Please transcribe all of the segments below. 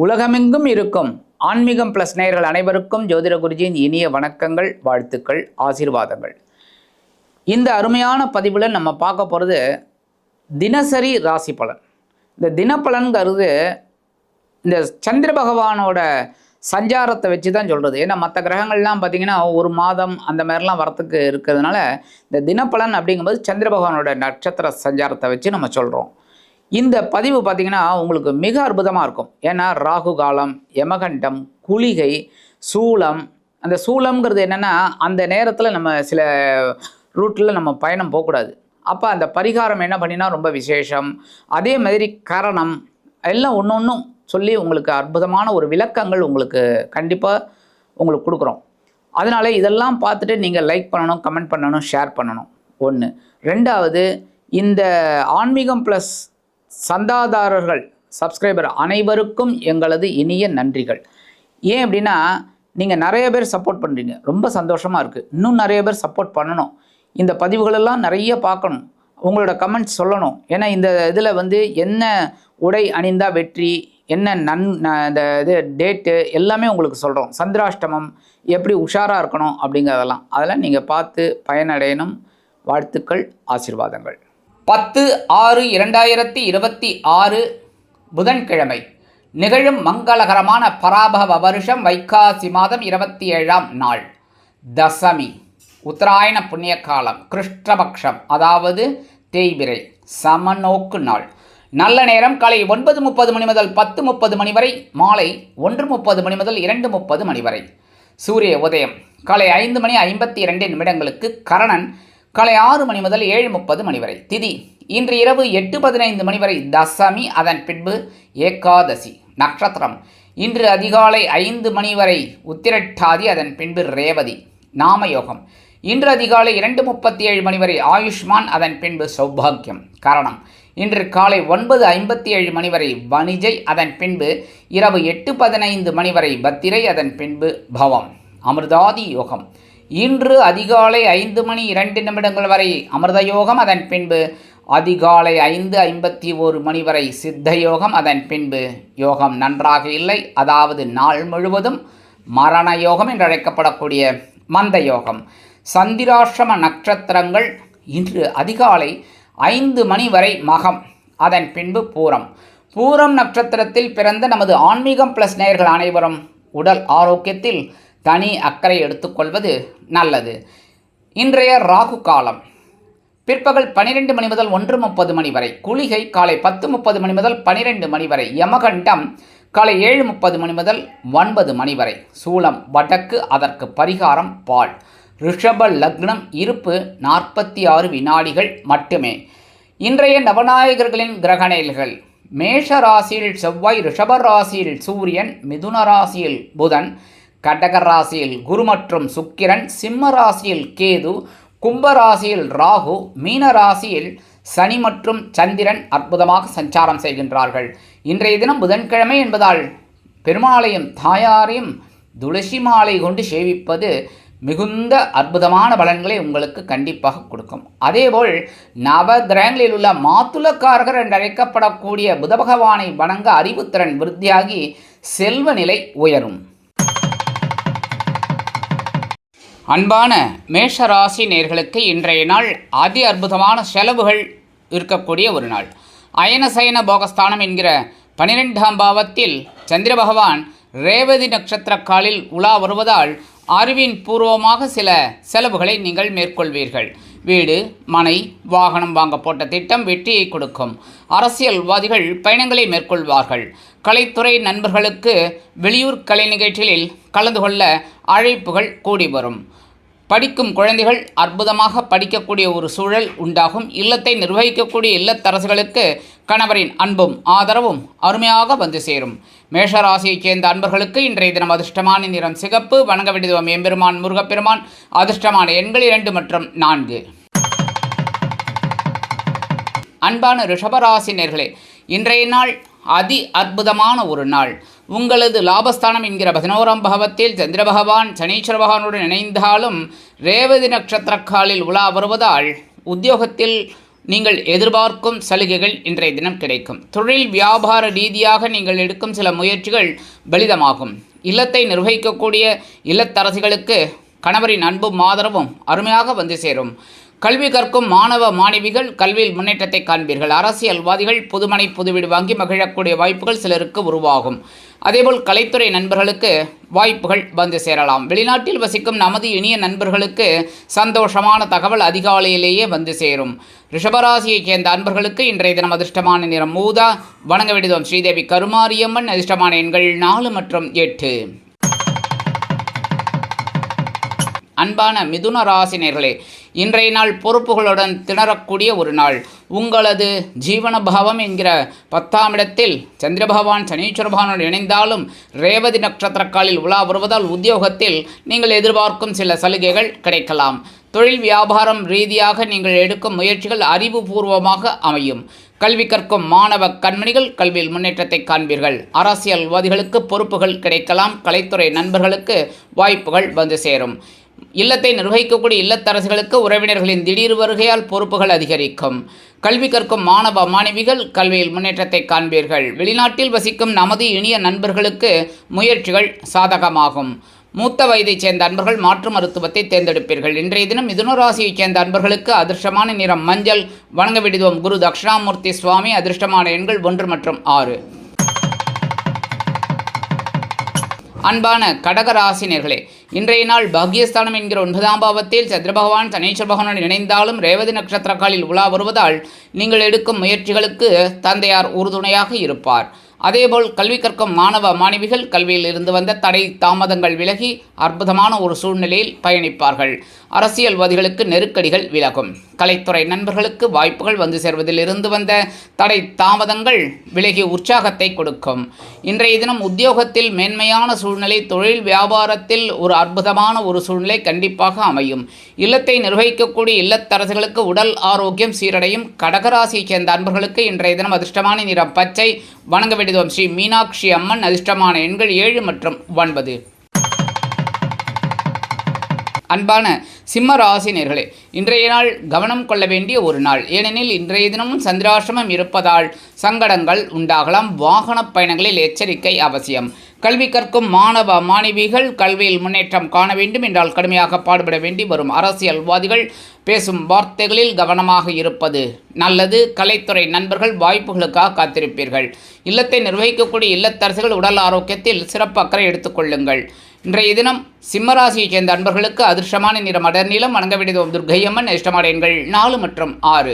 உலகமெங்கும் இருக்கும் ஆன்மீகம் பிளஸ் நேயர்கள் அனைவருக்கும் ஜோதிட குருஜியின் இனிய வணக்கங்கள், வாழ்த்துக்கள், ஆசீர்வாதங்கள். இந்த அருமையான பதிவில் நம்ம பார்க்க போகிறது தினசரி ராசி பலன். இந்த தினப்பலன்கிறது இந்த சந்திர பகவானோட சஞ்சாரத்தை வச்சு தான் சொல்கிறது. ஏன்னா மற்ற கிரகங்கள்லாம் பார்த்திங்கன்னா ஒரு மாதம் அந்த மாதிரிலாம் வரத்துக்கு இருக்கிறதுனால இந்த தினப்பலன் அப்படிங்கும்போது சந்திர பகவானோட நட்சத்திர சஞ்சாரத்தை வச்சு நம்ம சொல்கிறோம். இந்த பதிவு பார்த்திங்கன்னா உங்களுக்கு மிக அற்புதமாக இருக்கும். ஏன்னா ராகு காலம், யமகண்டம், குளிகை, சூலம். அந்த சூலம்ங்கிறது என்னென்னா அந்த நேரத்தில் நம்ம சில ரூட்டில் நம்ம பயணம் போகக்கூடாது. அப்போ அந்த பரிகாரம் என்ன பண்ணினா ரொம்ப விசேஷம். அதே மாதிரி கரணம் எல்லாம் ஒன்று ஒன்றும் சொல்லி உங்களுக்கு அற்புதமான ஒரு விளக்கங்கள் உங்களுக்கு கண்டிப்பாக உங்களுக்கு கொடுக்குறோம். அதனால் இதெல்லாம் பார்த்துட்டு நீங்கள் லைக் பண்ணணும், கமெண்ட் பண்ணணும், ஷேர் பண்ணணும். ஒன்று. ரெண்டாவது, இந்த ஆன்மீகம் ப்ளஸ் சந்தாதாரர்கள், சப்ஸ்கிரைபர் அனைவருக்கும் எங்களது இனிய நன்றிகள். ஏன் அப்படின்னா நீங்கள் நிறைய பேர் சப்போர்ட் பண்ணுறீங்க, ரொம்ப சந்தோஷமாக இருக்குது. இன்னும் நிறைய பேர் சப்போர்ட் பண்ணணும். இந்த பதிவுகளெல்லாம் நிறைய பார்க்கணும், உங்களோட கமெண்ட்ஸ் சொல்லணும். ஏன்னா இந்த இதில் என்ன உடை அணிந்தால் வெற்றி, என்ன இந்த இது டேட்டு எல்லாமே உங்களுக்கு சொல்கிறோம். சந்திராஷ்டமம் எப்படி உஷாராக இருக்கணும் அப்படிங்கிறதெல்லாம் அதெல்லாம் நீங்கள் பார்த்து பயனடையணும். வாழ்த்துக்கள், ஆசீர்வாதங்கள். 10/6/2026 புதன்கிழமை நிகழும் மங்களகரமான பராபவ வருஷம் வைகாசி மாதம் 27ஆம் நாள், தசமி, உத்தராயண புண்ணிய காலம், கிருஷ்ணபக்ஷம், அதாவது தேய்பிரை, சமநோக்கு நாள். நல்ல நேரம் காலை 9:30 மணி முதல் 10:30 மணி வரை, மாலை 1:30 மணி முதல் 2:30 மணி வரை. சூரிய உதயம் காலை 5:52 கரணன் காலை 6 மணி முதல் 7:30 மணி வரை. திதி இன்று இரவு 8:15 மணி வரை தசமி, அதன் பின்பு ஏகாதசி. நட்சத்திரம் இன்று அதிகாலை 5 மணி வரை உத்திரட்டாதி, அதன் பின்பு ரேவதி. நாமயோகம் இன்று அதிகாலை 2:37 மணி வரை ஆயுஷ்மான், அதன் பின்பு சௌபாக்கியம். கரணம் இன்று காலை 9:57 மணி வரை வணிஜை, அதன் பின்பு இரவு 8:15 மணி வரை பத்திரை, அதன் பின்பு பவம். அமிர்தாதி யோகம் இன்று அதிகாலை 5:02 வரை அமிர்த யோகம், அதன் பின்பு அதிகாலை 5:51 மணி வரை சித்த யோகம், அதன் பின்பு யோகம் நன்றாக இல்லை, அதாவது நாள் முழுவதும் மரண யோகம் என்று அழைக்கப்படக்கூடிய மந்த யோகம். சந்திராஷ்டம நட்சத்திரங்கள் இன்று அதிகாலை 5 மணி வரை மகம், அதன் பின்பு பூரம். பூரம் நட்சத்திரத்தில் பிறந்த நமது ஆன்மீகம் பிளஸ் நேயர்கள் அனைவரும் உடல் ஆரோக்கியத்தில் தனி அக்கறை எடுத்துக்கொள்வது நல்லது. இன்றைய ராகு காலம் பிற்பகல் 12 மணி முதல் 1:30 மணி வரை, குளிகை காலை 10:30 மணி முதல் 12 மணி வரை, யமகண்டம் காலை 7:30 மணி முதல் 9 மணி வரை. சூலம் வடக்கு, அதற்கு பரிகாரம் பால். ரிஷப லக்னம், இருப்பு 46 வினாடிகள் மட்டுமே. இன்றைய நவநாயகர்களின் கிரகநிலைகள்: மேஷ ராசியில் செவ்வாய், ரிஷப ராசியில் சூரியன், மிதுன ராசியில் புதன், கடக ராசியில் குரு மற்றும் சுக்கிரன், சிம்ம ராசியில் கேது, கும்ப ராசியில் ராகு, மீன ராசியில் சனி மற்றும் சந்திரன் அற்புதமாக சஞ்சாரம் செய்கின்றார்கள். இன்றைய தினம் புதன்கிழமை என்பதால் பெருமாளையும் தாயாரையும் துளசி மாலை கொண்டு சேவிப்பது மிகுந்த அற்புதமான பலன்களை உங்களுக்கு கண்டிப்பாக கொடுக்கும். அதேபோல் நவகிரகங்களில் உள்ள மாத்துளக்காரகர் என்று அழைக்கப்படக்கூடிய புத பகவானை வணங்க அறிவுத்திறன் விருத்தியாகி செல்வ நிலை உயரும். அன்பான மேஷராசி நேர்களுக்கு இன்றைய நாள் அதி அற்புதமான செலவுகள் இருக்கக்கூடிய ஒரு நாள். அயனசயன போகஸ்தானம் என்கிற 12ஆம் பாவத்தில் சந்திர பகவான் ரேவதி நட்சத்திர காலில் உலா வருவதால் அறிவின் பூர்வமாக சில செலவுகளை நீங்கள் மேற்கொள்வீர்கள். வீடு, மனை, வாகனம் வாங்க போட்ட திட்டம் வெற்றியை கொடுக்கும். அரசியல்வாதிகள் பயணங்களை மேற்கொள்வார்கள். கலைத்துறை நண்பர்களுக்கு வெளியூர் கலை நிகழ்ச்சிகளில் கலந்து கொள்ள அழைப்புகள் கூடி வரும். படிக்கும் குழந்தைகள் அற்புதமாக படிக்கக்கூடிய ஒரு சூழல் உண்டாகும். இல்லத்தை நிர்வகிக்கக்கூடிய இல்லத்தரசுகளுக்கு கணவரின் அன்பும் ஆதரவும் அருமையாக வந்து சேரும். மேஷராசியைச் சேர்ந்த அன்பர்களுக்கு இன்றைய தினம் அதிர்ஷ்டமான நிறம் சிகப்பு. வணங்க வேண்டியதும் எம்பெருமான் முருகப்பெருமான். அதிர்ஷ்டமான எண்கள் 2 மற்றும் 4. அன்பான ரிஷபராசி நேயர்களே, இன்றைய நாள் அதி அற்புதமான ஒரு நாள். உங்களது லாபஸ்தானம் என்கிற 11ஆம் பாவத்தில் சந்திர பகவான் சனீஸ்வர பகவானுடன் இணைந்தாலும் ரேவதி நட்சத்திர காலில் உலா வருவதால் உத்தியோகத்தில் நீங்கள் எதிர்பார்க்கும் சலுகைகள் இன்றைய தினம் கிடைக்கும். தொழில் வியாபார ரீதியாக நீங்கள் எடுக்கும் சில முயற்சிகள் பலிதமாகும். இல்லத்தை நிர்வகிக்கக்கூடிய இல்லத்தரசிகளுக்கு கணவரின் அன்பும் ஆதரவும் அருமையாக வந்து சேரும். கல்வி கற்கும் மாணவ மாணவிகள் கல்வியில் முன்னேற்றத்தை காண்பீர்கள். அரசியல்வாதிகள் புதுமனை புதுவீடு வாங்கி மகிழக்கூடிய வாய்ப்புகள் சிலருக்கு உருவாகும். அதேபோல் கலைத்துறை நண்பர்களுக்கு வாய்ப்புகள் வந்து சேரலாம். வெளிநாட்டில் வசிக்கும் நமது இனிய நண்பர்களுக்கு சந்தோஷமான தகவல் அதிகாலையிலேயே வந்து சேரும். ரிஷபராசியைச் சேர்ந்த அன்பர்களுக்கு இன்றைய தினம் அதிர்ஷ்டமான நிறம் ஊதா. வணங்க வேண்டியதும் ஸ்ரீதேவி கருமாரியம்மன். அதிர்ஷ்டமான எண்கள் 4 மற்றும் 8. அன்பான மிதுன ராசினியர்களே, இன்றைய நாள் பொறுப்புகளுடன் திணறக்கூடிய ஒரு நாள். உங்களது ஜீவன பாவம் என்கிற 10ஆம் இடத்தில் சந்திர பகவான் சனீஸ்வர பகவானோடு இணைந்தாலும் ரேவதி நட்சத்திரக்காலில் உலா வருவதால் உத்தியோகத்தில் நீங்கள் எதிர்பார்க்கும் சில சலுகைகள் கிடைக்கலாம். தொழில் வியாபாரம் ரீதியாக நீங்கள் எடுக்கும் முயற்சிகள் அறிவுபூர்வமாக அமையும். கல்வி கற்கும் மாணவ கண்மணிகள் கல்வியில் முன்னேற்றத்தை காண்பீர்கள். அரசியல்வாதிகளுக்கு பொறுப்புகள் கிடைக்கலாம். கலைத்துறை நண்பர்களுக்கு வாய்ப்புகள் வந்து சேரும். இல்லத்தை நிர்வகிக்கக்கூடிய இல்லத்தரசிகளுக்கு உறவினர்களின் திடீர் வருகையால் பொறுப்புகள் அதிகரிக்கும். கல்வி கற்கும் மாணவ மாணவிகள் கல்வியில் முன்னேற்றத்தை காண்பீர்கள். வெளிநாட்டில் வசிக்கும் நமது இனிய நண்பர்களுக்கு முயற்சிகள் சாதகமாகும். மூத்த வயதைச் சேர்ந்த அன்பர்கள் மாற்று மருத்துவத்தை தேர்ந்தெடுப்பீர்கள். இன்றைய தினம் மிதுன ராசியைச் சேர்ந்த அன்பர்களுக்கு அதிர்ஷ்டமான நிறம் மஞ்சள். வணங்க வேண்டியதும் குரு தட்சிணாமூர்த்தி சுவாமி. அதிர்ஷ்டமான எண்கள் 1 மற்றும் 6. அன்பான கடகராசினியர்களே, இன்றைய நாள் பாக்யஸ்தானம் என்கிற 9ஆம் பாவத்தில் சந்திர பகவான் சனீஸ்வர பகவானுடன் இணைந்தாலும் ரேவதி நட்சத்திரக்காலில் உலா வருவதால் நீங்கள் எடுக்கும் முயற்சிகளுக்கு தந்தையார் உறுதுணையாக இருப்பார். அதேபோல் கல்வி கற்கும் மாணவ மாணவிகள் கல்வியில் இருந்து வந்த தடை தாமதங்கள் விலகி அற்புதமான ஒரு சூழ்நிலையில் பயணிப்பார்கள். அரசியல்வாதிகளுக்கு நெருக்கடிகள் விலகும். கலைத்துறை நண்பர்களுக்கு வாய்ப்புகள் வந்து சேர்வதில் இருந்து வந்த தடை தாமதங்கள் விலகி உற்சாகத்தை கொடுக்கும். இன்றைய தினம் உத்தியோகத்தில் மேன்மையான சூழ்நிலை, தொழில் வியாபாரத்தில் ஒரு அற்புதமான ஒரு சூழ்நிலை கண்டிப்பாக அமையும். இல்லத்தை நிர்வகிக்கக்கூடிய இல்லத்தரசுகளுக்கு உடல் ஆரோக்கியம் சீரடையும். கடகராசியைச் சேர்ந்த அன்பர்களுக்கு இன்றைய தினம் அதிர்ஷ்டமான நிறம் பச்சை. வணங்க வேண்டியதும் ஸ்ரீ மீனாட்சி அம்மன். அதிர்ஷ்டமான எண்கள் 7 மற்றும் 9. அன்பான சிம்ம ராசினியர்களே, இன்றைய நாள் கவனம் கொள்ள வேண்டிய ஒரு நாள். ஏனெனில் இன்றைய தினமும் சந்திராஷ்டமம் இருப்பதால் சங்கடங்கள் உண்டாகலாம். வாகன பயணங்களில் எச்சரிக்கை அவசியம். கல்வி கற்கும் மாணவ மாணவிகள் கல்வியில் முன்னேற்றம் காண வேண்டும் என்றால் கடுமையாக பாடுபட வேண்டி வரும். அரசியல்வாதிகள் பேசும் வார்த்தைகளில் கவனமாக இருப்பது நல்லது. கலைத்துறை நண்பர்கள் வாய்ப்புகளுக்காக காத்திருப்பீர்கள். இல்லத்தை நிர்வகிக்கக்கூடிய இல்லத்தரசுகள் உடல் ஆரோக்கியத்தில் சிறப்பு அக்கறை எடுத்துக்கொள்ளுங்கள். இன்றைய தினம் சிம்மராசியைச் சேர்ந்த அன்பர்களுக்கு அதிர்ஷ்டமான நிறம் அடர் நீலம். வணங்க வேண்டியது துர்க்கையம்மன். அதிர்ஷ்டமான எண்கள் 4 மற்றும் 6.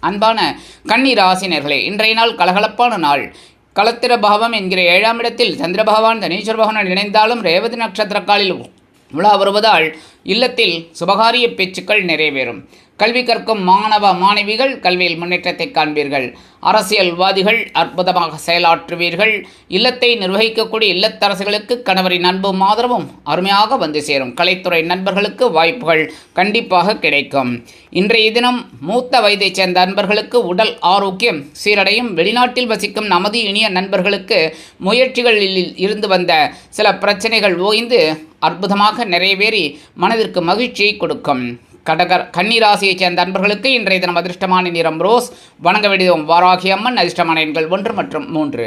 அன்பான கன்னி ராசினியர்களே, இன்றைய நாள் கலகலப்பான நாள். களத்திர பாவம் என்கிற 7ஆம் இடத்தில் சந்திர பகவான் தனீஸ்வர பகவான் இணைந்தாலும் ரேவதி நட்சத்திரக்காலில் உலா வருவதால் இல்லத்தில் சுபகாரிய பேச்சுக்கள் நிறைவேறும். கல்வி கற்கும் மாணவ மாணவிகள் கல்வியில் முன்னேற்றத்தை காண்பீர்கள். அரசியல்வாதிகள் அற்புதமாக செயலாற்றுவீர்கள். இல்லத்தை நிர்வகிக்கக்கூடிய இல்லத்தரசுகளுக்கு கணவரின் அன்பும் ஆதரவும் அருமையாக வந்து சேரும். கலைத்துறை நண்பர்களுக்கு வாய்ப்புகள் கண்டிப்பாக கிடைக்கும். இன்றைய தினம் மூத்த வயதைச் சேர்ந்த நண்பர்களுக்கு உடல் ஆரோக்கியம் சீரடையும். வெளிநாட்டில் வசிக்கும் நமது இனிய நண்பர்களுக்கு முயற்சிகளில் இருந்து வந்த சில பிரச்சனைகள் ஓய்ந்து அற்புதமாக நிறைவேறி மனதிற்கு மகிழ்ச்சியை கொடுக்கும். கன்னிராசியைச் சேர்ந்த அன்பர்களுக்கு இன்றைய தினம் அதிர்ஷ்டமான நிறம் ரோஸ். வணங்க வேண்டியதும் வாராகி அம்மன். அதிர்ஷ்டமான எண்கள் 1 மற்றும் 3.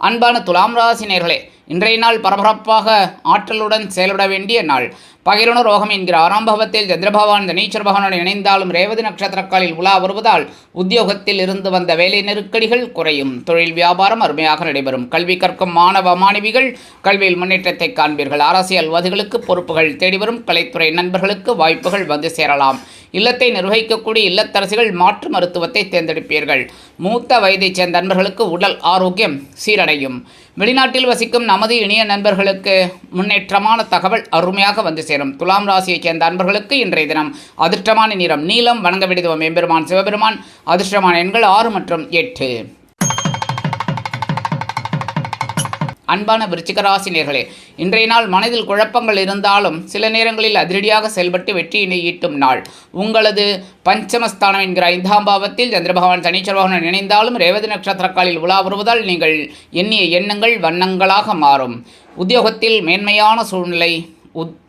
அன்பான துலாம் ராசினியர்களே, இன்றைய நாள் பரபரப்பாக ஆற்றலுடன் செயல்பட வேண்டிய நாள். பகிரண ரோகம் என்கிற 6ஆம் பாவத்தில் சந்திர பகவான் தனீஸ்வர பகவானுடன் இணைந்தாலும் ரேவதி நட்சத்திரக்காலில் உலா வருவதால் உத்தியோகத்தில் இருந்து வந்த வேலை நெருக்கடிகள் குறையும். தொழில் வியாபாரம் அருமையாக நடைபெறும். கல்வி கற்கும் மாணவ மாணவிகள் கல்வியில் முன்னேற்றத்தை காண்பீர்கள். அரசியல்வாதிகளுக்கு பொறுப்புகள் தேடிவரும். கலைத்துறை நண்பர்களுக்கு வாய்ப்புகள் வந்து சேரலாம். இல்லத்தை நிர்வகிக்கக்கூடிய இல்லத்தரசிகள் மாற்று மருத்துவத்தை தேர்ந்தெடுப்பீர்கள். மூத்த வயதைச் சேர்ந்த நண்பர்களுக்கு உடல் ஆரோக்கியம் சீரடையும். வெளிநாட்டில் வசிக்கும் நமது இனிய நண்பர்களுக்கு முன்னேற்றமான தகவல் அருமையாக வந்து சேரும். துலாம் ராசியைச் சேர்ந்த அன்பர்களுக்கு இன்றைய தினம் அதிர்ஷ்டமான நிறம் நீலம். வணங்க வேண்டியது எம்பெருமான் சிவபெருமான். அதிர்ஷ்டமான எண்கள் 6 மற்றும் 8. அன்பான விருச்சிக ராசினியர்களே, இன்றைய நாள் மனதில் குழப்பங்கள் இருந்தாலும் சில நேரங்களில் அதிரடியாக செயல்பட்டு வெற்றியினை ஈட்டும் நாள். உங்களது பஞ்சமஸ்தானம் என்கிற 5ஆம் பாவத்தில் சந்திர பகவான் சனீஸ்வர பகவான் இணைந்தாலும் ரேவதி நட்சத்திரக்காலில் உலா வருவதால் நீங்கள் எண்ணிய எண்ணங்கள் வண்ணங்களாக மாறும். உத்தியோகத்தில் மேன்மையான சூழ்நிலை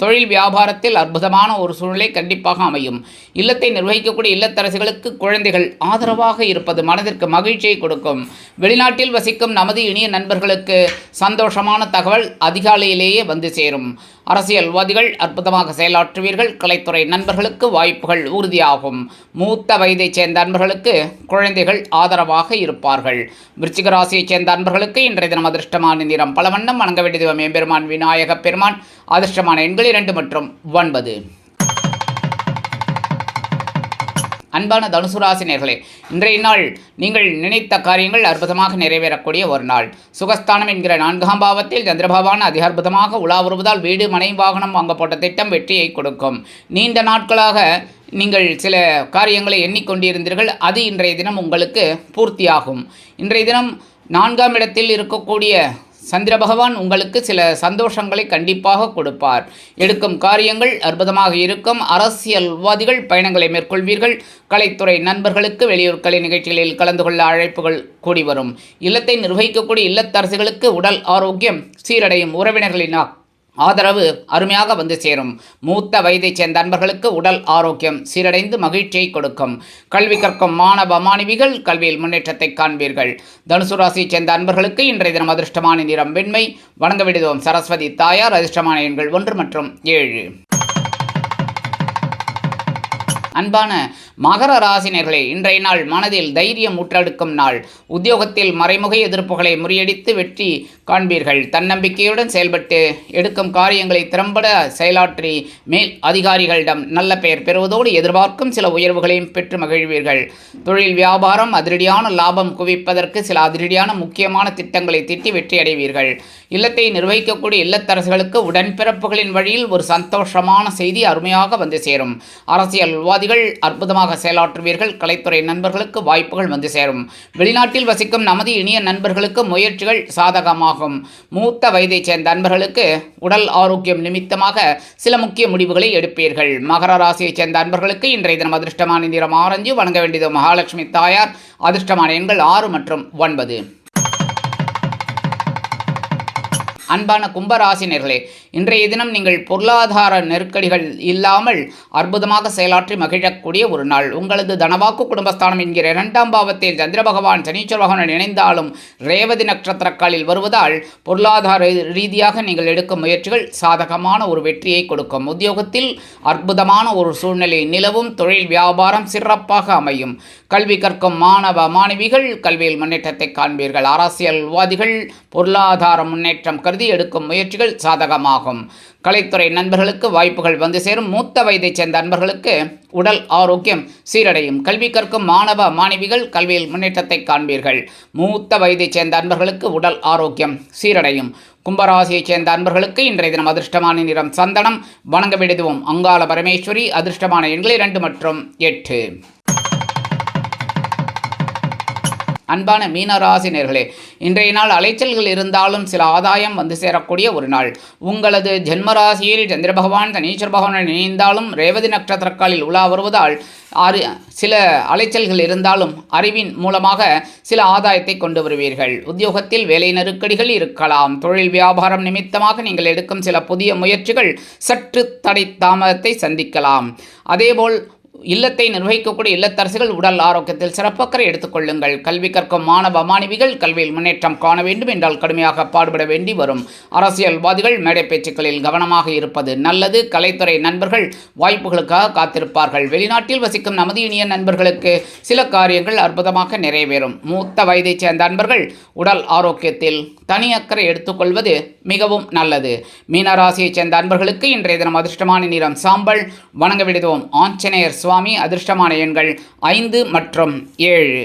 தொழில் வியாபாரத்தில் அற்புதமான ஒரு சூழ்நிலை கண்டிப்பாக அமையும். இல்லத்தை நிர்வகிக்கக்கூடிய இல்லத்தரசிகளுக்கு குழந்தைகள் ஆதரவாக இருப்பது மனதிற்கு மகிழ்ச்சியை கொடுக்கும். வெளிநாட்டில் வசிக்கும் நமது இனிய நண்பர்களுக்கு சந்தோஷமான தகவல் அதிகாலையிலேயே வந்து சேரும். அரசியல்வாதிகள் அற்புதமாக செயலாற்றுவீர்கள். கலைத்துறை நண்பர்களுக்கு வாய்ப்புகள் உறுதியாகும். மூத்த வயதைச் சேர்ந்த நண்பர்களுக்கு குழந்தைகள் ஆதரவாக இருப்பார்கள். விருச்சிக ராசியைச் சேர்ந்த நண்பர்களுக்கு இன்றைய தினம் அதிர்ஷ்டமான நிறம் பல வண்ணம். வணங்க வேண்டிய தெய்வம் எம்பெருமான் விநாயகப் பெருமான். அதிர்ஷ்டமான எண்கள் 2 மற்றும் 9. அன்பான தனுசு ராசி நேயர்களே, இன்றைய நாள் நீங்கள் நினைத்த காரியங்கள் அற்புதமாக நிறைவேறக்கூடிய ஒரு நாள். சுகஸ்தானம் என்கிற 4ஆம் பாவத்தில் சந்திரபகவான் அதிக அற்புதமாக உலா வருவதால் வீடு மனை வாகனம் வாங்க போட்ட திட்டம் வெற்றியை கொடுக்கும். நீண்ட நாட்களாக நீங்கள் சில காரியங்களை எண்ணிக்கொண்டிருந்தீர்கள், அது இன்றைய தினம் உங்களுக்கு பூர்த்தியாகும். இன்றைய தினம் 4ஆம் இடத்தில் இருக்கக்கூடிய சந்திர பகவான் உங்களுக்கு சில சந்தோஷங்களை கண்டிப்பாக கொடுப்பார். எடுக்கும் காரியங்கள் அற்புதமாக இருக்கும். அரசியல்வாதிகள் பயணங்களை மேற்கொள்வீர்கள். கலைத்துறை நண்பர்களுக்கு வெளியூர் கலை நிகழ்ச்சிகளில் கலந்து கொள்ள அழைப்புகள் கூடி வரும். இல்லத்தை நிர்வகிக்கக்கூடிய இல்லத்தரசிகளுக்கு உடல் ஆரோக்கியம் சீரடையும். உறவினர்களின் ஆதரவு அருமையாக வந்து சேரும். மூத்த வயதைச் சேர்ந்த நண்பர்களுக்கு உடல் ஆரோக்கியம் சீரடைந்து மகிழ்ச்சியை கொடுக்கும். கல்வி கற்கும் மாணவ மாணவிகள் கல்வியில் முன்னேற்றத்தை காண்பீர்கள். தனுசு ராசியைச் சேர்ந்த நண்பர்களுக்கு இன்றைய தினம் அதிர்ஷ்டமான நிறம் வெண்மை. வணங்க விடுவோம் சரஸ்வதி தாயார். அதிர்ஷ்டமான எண்கள் 1 மற்றும் 7. அன்பான மகர ராசினர்களே, இன்றைய நாள் மனதில் தைரியம் ஊற்றெடுக்கும் நாள். உத்தியோகத்தில் மறைமுக எதிர்ப்புகளை முறியடித்து வெற்றி காண்பீர்கள். தன்னம்பிக்கையுடன் செயல்பட்டு எடுக்கும் காரியங்களை திறம்பட செயலாற்றி மேல் அதிகாரிகளிடம் நல்ல பெயர் பெறுவதோடு எதிர்பார்க்கும் சில உயர்வுகளையும் பெற்று மகிழ்வீர்கள். தொழில் வியாபாரம் அதிரடியான லாபம் குவிப்பதற்கு சில அதிரடியான முக்கியமான திட்டங்களை தீட்டி வெற்றி அடைவீர்கள். இல்லத்தை நிர்வகிக்கக்கூடிய இல்லத்தரசுகளுக்கு உடன்பிறப்புகளின் வழியில் ஒரு சந்தோஷமான செய்தி அருமையாக வந்து சேரும். அரசியல்வாதிகள் அற்புதமாக செயலாற்றுவீர்கள். கலைத்துறை நண்பர்களுக்கு வாய்ப்புகள் வந்து சேரும். வெளிநாட்டில் வசிக்கும் நமது இனிய நண்பர்களுக்கு முயற்சிகள் சாதகமாகும். மூத்த வயதைச் சேர்ந்த நண்பர்களுக்கு உடல் ஆரோக்கியம் நிமித்தமாக சில முக்கிய முடிவுகளை எடுப்பீர்கள். மகர ராசியைச் சேர்ந்த நண்பர்களுக்கு இன்றைய தினம் அதிர்ஷ்டமான நிறம் ஆரஞ்சு. வணங்க வேண்டியது மகாலட்சுமி தாயார். அதிர்ஷ்டமான எண்கள் 6 மற்றும் 9. அன்பான கும்பராசினர்களே, இன்றைய தினம் நீங்கள் பொருளாதார நெருக்கடிகள் இல்லாமல் அற்புதமாக செயலாற்றி மகிழக்கூடிய ஒரு நாள். உங்களது தனவாக்கு குடும்பஸ்தானம் என்கிற 2ஆம் பாவத்தில் சந்திர பகவான் சனீஸ்வர பகவான் இணைந்தாலும் ரேவதி நட்சத்திரக்காலில் வருவதால் பொருளாதார ரீதியாக நீங்கள் எடுக்கும் முயற்சிகள் சாதகமான ஒரு வெற்றியை கொடுக்கும். உத்தியோகத்தில் அற்புதமான ஒரு சூழ்நிலை நிலவும். தொழில் வியாபாரம் சிறப்பாக அமையும். கல்வி கற்கும் மாணவ மாணவிகள் கல்வியில் முன்னேற்றத்தை காண்பீர்கள். அரசியல்வாதிகள் பொருளாதார முன்னேற்றம் கருதி எடுக்கும் முயற்சிகள் சாதகமாகும். கலைத்துறை நண்பர்களுக்கு வாய்ப்புகள் வந்து சேரும். மூத்த வயதைச் சேர்ந்த நண்பர்களுக்கு உடல் ஆரோக்கியம் சீரடையும். கல்வி கற்கும் மாணவ மாணவிகள் கல்வியில் முன்னேற்றத்தை காண்பீர்கள். மூத்த வயதைச் சேர்ந்த நண்பர்களுக்கு உடல் ஆரோக்கியம் சீரடையும். கும்பராசியைச் சேர்ந்த நண்பர்களுக்கு இன்றைய தினம் அதிர்ஷ்டமான நிறம் சந்தனம். வணங்க விடுவோம் அங்காள பரமேஸ்வரி. அதிர்ஷ்டமான எண்கள் 2 மற்றும் 8. அன்பான மீனராசினியர்களே, இன்றைய நாள் அலைச்சல்கள் இருந்தாலும் சில ஆதாயம் வந்து சேரக்கூடிய ஒரு நாள். உங்களது ஜென்மராசியில் சந்திர பகவான் சனீஸ்வர பகவான் இணைந்தாலும் ரேவதி நட்சத்திரக்காலில் உலா வருவதால் சில அலைச்சல்கள் இருந்தாலும் அறிவின் மூலமாக சில ஆதாயத்தை கொண்டு வருவீர்கள். உத்தியோகத்தில் வேலை நெருக்கடிகள் இருக்கலாம். தொழில் வியாபாரம் நிமித்தமாக நீங்கள் எடுக்கும் சில புதிய முயற்சிகள் சற்று தடை தாமதத்தை சந்திக்கலாம். அதேபோல் இல்லத்தை நிர்வகிக்கக்கூடிய இல்லத்தரசுகள் உடல் ஆரோக்கியத்தில் சிறப்பக்கறை எடுத்துக்கொள்ளுங்கள். கல்வி கற்கும் மாணவ மாணவிகள் கல்வியில் முன்னேற்றம் காண வேண்டும் என்றால் கடுமையாக பாடுபட வேண்டி வரும். அரசியல்வாதிகள் மேடை பேச்சுக்களில் கவனமாக இருப்பது நல்லது. கலைத்துறை நண்பர்கள் வாய்ப்புகளுக்காக காத்திருப்பார்கள். வெளிநாட்டில் வசிக்கும் நமது இனிய நண்பர்களுக்கு சில காரியங்கள் அற்புதமாக நிறைவேறும். மூத்த வயதைச் சேர்ந்த நண்பர்கள் உடல் ஆரோக்கியத்தில் தனி அக்கறை எடுத்துக்கொள்வது மிகவும் நல்லது. மீனராசியைச் சேர்ந்த நண்பர்களுக்கு இன்றைய தினம் அதிர்ஷ்டமான நிறம் சாம்பல். வணங்க விடுவோம் ஆஞ்சநேயர் சுவாமி. அதிர்ஷ்டமான எண்கள் 5 மற்றும் 7.